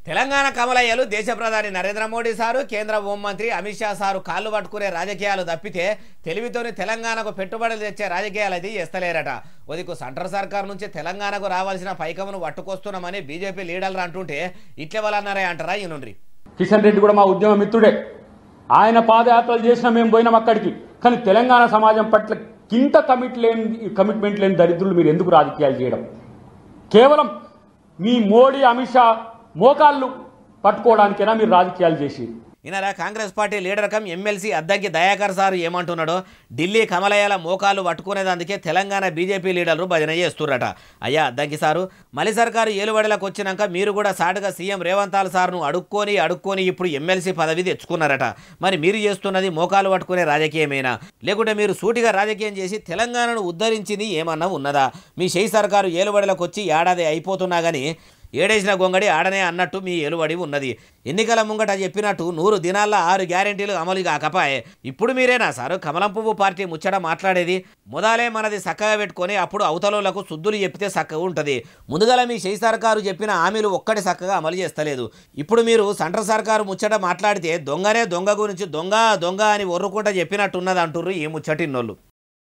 తెలంగాణ కమలయ్యలు దేశ ప్రధాని నరేంద్ర మోడీ సారు కేంద్ర హోంమంత్రి అమిత్ షా సారు కాళ్ళు పట్టుకునే రాజకీయాలు తప్పితే తెలివితోని తెలంగాణకు పెట్టుబడులు తెచ్చే రాజకీయాలు అది చేస్తలేరట. ఒదికు సెంట్రల్ సర్కార్ నుంచి తెలంగాణకు రావాల్సిన పైకమును పట్టుకొస్తున్నామని బీజేపీ లీడర్లు అంటుంటే ఇట్లే వాళ్ళన్నారే అంటారా ఈనుండ్రి. కిషన్ రెడ్డి కూడా మా ఉద్యమ మిత్రుడే. ఆయన పాదయాత్రలు చేసినా మేము పోయినాం అక్కడికి. కానీ తెలంగాణ సమాజం పట్ల కింత కమిట్మెంట్ లేని దరిద్రులు మీరు ఎందుకు రాజకీయాలు చేయడం? కేవలం మీ మోడీ అమిత్ షా మోకాళ్ళు పట్టుకోవడానికైనా మీరు రాజకీయాలు చేసి. ఈయన Congress party leader cum MLC Addanki Dayakar sir ఏమంటున్నాడో, ఢిల్లీ కమలయ్యల మోకాళ్ళు పట్టుకునేదానికే తెలంగాణ బీజేపీ లీడర్లు భజన చేస్తుర్రట. అయ్యా అద్దంకి సారు, మలి సర్కారు ఏలుబడిలకు వచ్చినాక మీరు కూడా సాటుగా సీఎం రేవంత్ సార్ను అడుక్కొని ఇప్పుడు ఎమ్మెల్సీ పదవి తెచ్చుకున్నారట. మరి మీరు చేస్తున్నది మోకాలు పట్టుకునే రాజకీయమేనా, లేకుంటే మీరు సూటిగా రాజకీయం చేసి తెలంగాణను ఉద్ధరించింది ఏమన్నా ఉన్నదా? మీ షెయి సర్కారు ఏలుబడిలకు వచ్చి ఏడాది అయిపోతున్నా కానీ ఏడేసిన గొంగడి ఆడనే అన్నట్టు మీ ఏలుబడి ఉన్నది. ఎన్నికల ముంగట చెప్పినట్టు 100 దినాల్లో 6 గ్యారెంటీలు అమలు కాకపాయే. ఇప్పుడు మీరేనా సారు కమలం పువ్వు పార్టీ ముచ్చట మాట్లాడేది? మొదలే మనది చక్కగా పెట్టుకొని అప్పుడు అవతలోళ్లకు శుద్ధులు చెప్తే చక్కగా ఉంటుంది. ముందుగల మీ షెయి సర్కారు చెప్పిన హామీలు ఒక్కటి చక్కగా అమలు చేస్తలేదు. ఇప్పుడు మీరు సెంట్రల్ సర్కారు ముచ్చట మాట్లాడితే దొంగనే దొంగ గురించి దొంగ అని ఒర్రుకుంటా చెప్పినట్టున్నది అంటుర్రు ఈ ముచ్చటిన్నోళ్ళు.